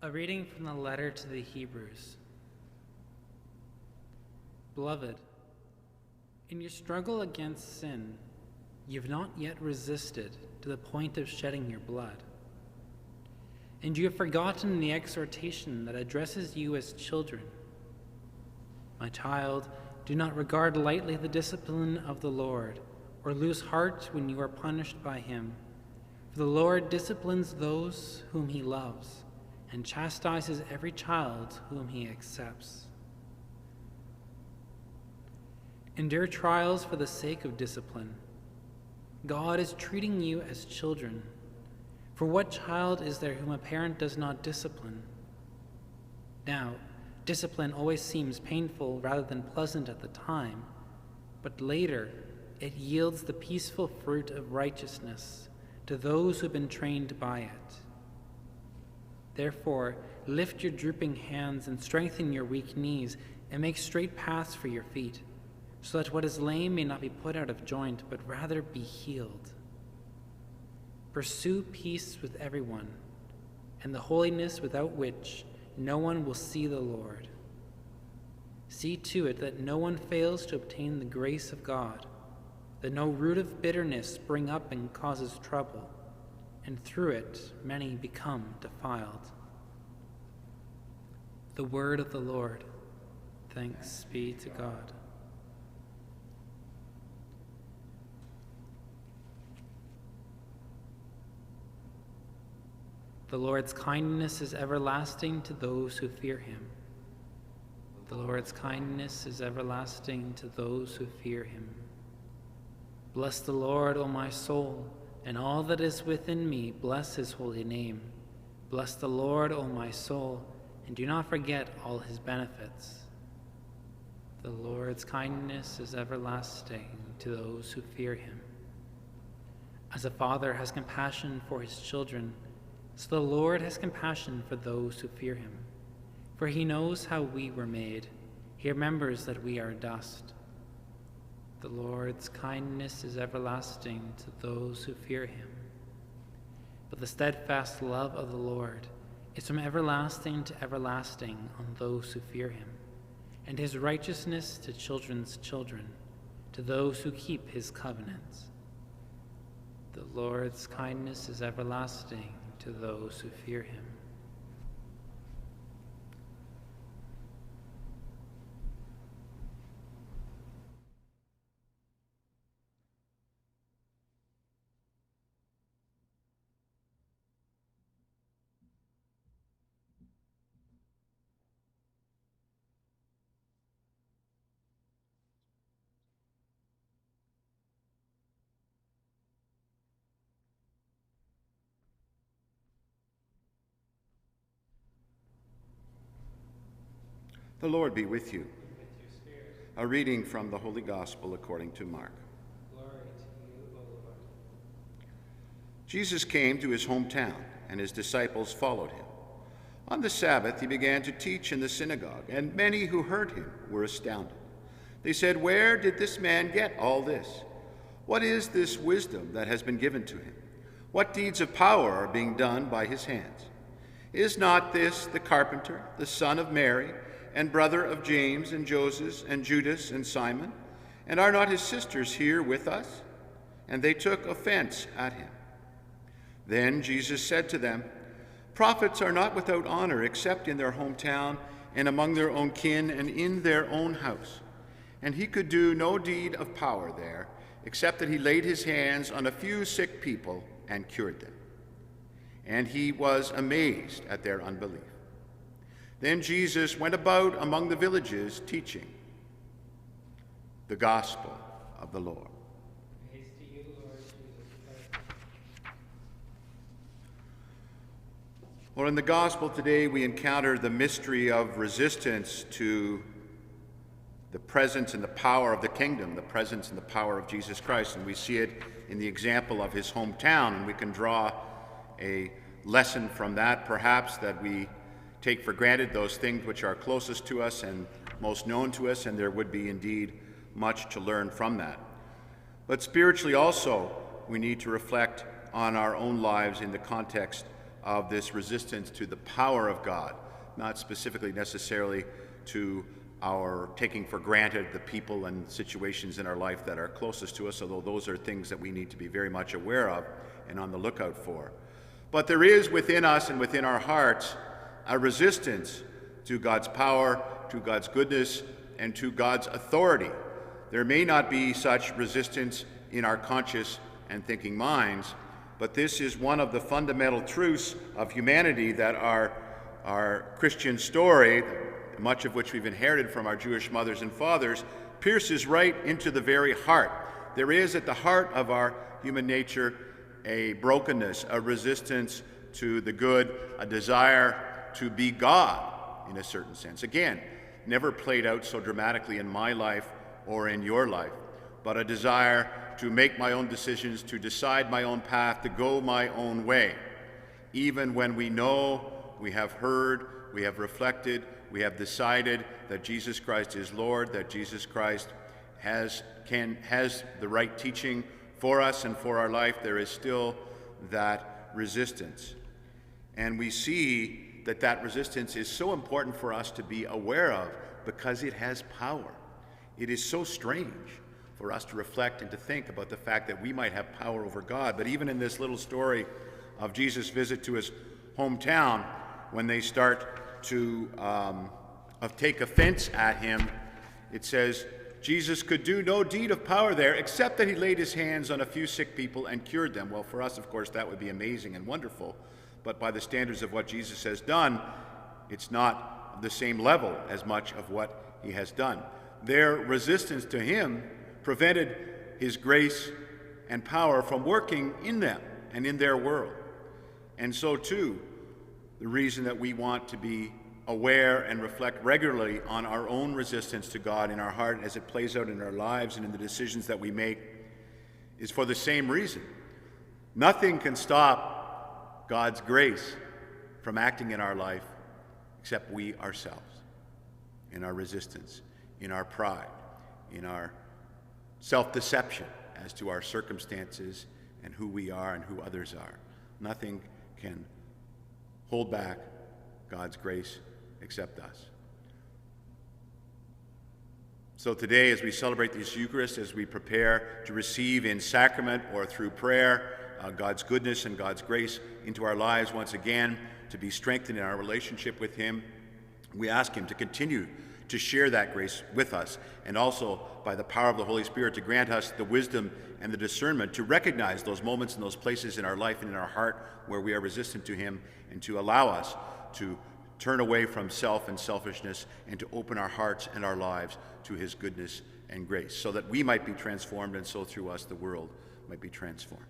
A reading from the letter to the Hebrews. Beloved, in your struggle against sin, you've not yet resisted to the point of shedding your blood. And you have forgotten the exhortation that addresses you as children. My child, do not regard lightly the discipline of the Lord, or lose heart when you are punished by him. For the Lord disciplines those whom he loves, and chastises every child whom he accepts. Endure trials for the sake of discipline. God is treating you as children. For what child is there whom a parent does not discipline? Now, discipline always seems painful rather than pleasant at the time, but later it yields the peaceful fruit of righteousness to those who have been trained by it. Therefore, lift your drooping hands and strengthen your weak knees, and make straight paths for your feet, so that what is lame may not be put out of joint, but rather be healed. Pursue peace with everyone, and the holiness without which no one will see the Lord. See to it that no one fails to obtain the grace of God, that no root of bitterness spring up and causes trouble, and through it many become defiled. The word of the Lord. Thanks be to God. The Lord's kindness is everlasting to those who fear him. The Lord's kindness is everlasting to those who fear him. Bless the Lord, O my soul, and all that is within me, bless his holy name. Bless the Lord, O my soul, and do not forget all his benefits. The Lord's kindness is everlasting to those who fear him. As a father has compassion for his children, so the Lord has compassion for those who fear him. For he knows how we were made. He remembers that we are dust. The Lord's kindness is everlasting to those who fear him. But the steadfast love of the Lord is from everlasting to everlasting on those who fear him, and his righteousness to children's children, to those who keep his covenants. The Lord's kindness is everlasting to those who fear him. The Lord be with you. And with your spirit. A reading from the Holy Gospel according to Mark. Glory to you, O Lord. Jesus came to his hometown, and his disciples followed him. On the Sabbath he began to teach in the synagogue, and many who heard him were astounded. They said, "Where did this man get all this? What is this wisdom that has been given to him? What deeds of power are being done by his hands? Is not this the carpenter, the son of Mary, and brother of James and Joseph and Judas and Simon? And are not his sisters here with us?" And they took offense at him. Then Jesus said to them, "Prophets are not without honor except in their hometown and among their own kin and in their own house." And he could do no deed of power there, except that he laid his hands on a few sick people and cured them. And he was amazed at their unbelief. Then Jesus went about among the villages teaching. The Gospel of the Lord. Praise to you, Lord Jesus Christ. Well, in the Gospel today, we encounter the mystery of resistance to the presence and the power of the kingdom, the presence and the power of Jesus Christ. And we see it in the example of his hometown, and we can draw a lesson from that, perhaps, that we take for granted those things which are closest to us and most known to us, and there would be indeed much to learn from that. But spiritually also, we need to reflect on our own lives in the context of this resistance to the power of God, not specifically necessarily to our taking for granted the people and situations in our life that are closest to us, although those are things that we need to be very much aware of and on the lookout for. But there is within us and within our hearts a resistance to God's power, to God's goodness, and to God's authority. There may not be such resistance in our conscious and thinking minds, but this is one of the fundamental truths of humanity that our Christian story, much of which we've inherited from our Jewish mothers and fathers, pierces right into the very heart. There is at the heart of our human nature a brokenness, a resistance to the good, a desire to be God in a certain sense. Again, never played out so dramatically in my life or in your life, but a desire to make my own decisions, to decide my own path, to go my own way, even when we know, we have heard, we have reflected, we have decided that Jesus Christ is Lord, that Jesus Christ has the right teaching for us and for our life. There is still that resistance. And we see that that resistance is so important for us to be aware of because it has power. It is so strange for us to reflect and to think about the fact that we might have power over God. But even in this little story of Jesus' visit to his hometown, when they start to take offense at him, it says, Jesus could do no deed of power there except that he laid his hands on a few sick people and cured them. Well, for us, of course, that would be amazing and wonderful. But by the standards of what Jesus has done, it's not the same level as much of what he has done. Their resistance to him prevented his grace and power from working in them and in their world. And so, too, the reason that we want to be aware and reflect regularly on our own resistance to God in our heart as it plays out in our lives and in the decisions that we make is for the same reason. Nothing can stop God's grace from acting in our life except we ourselves, in our resistance, in our pride, in our self-deception as to our circumstances and who we are and who others are. Nothing can hold back God's grace except us. So today, as we celebrate this Eucharist, as we prepare to receive in sacrament or through prayer God's goodness and God's grace into our lives once again, to be strengthened in our relationship with him, we ask him to continue to share that grace with us, and also by the power of the Holy Spirit to grant us the wisdom and the discernment to recognize those moments and those places in our life and in our heart where we are resistant to him, and to allow us to turn away from self and selfishness and to open our hearts and our lives to his goodness and grace, so that we might be transformed, and so through us the world might be transformed.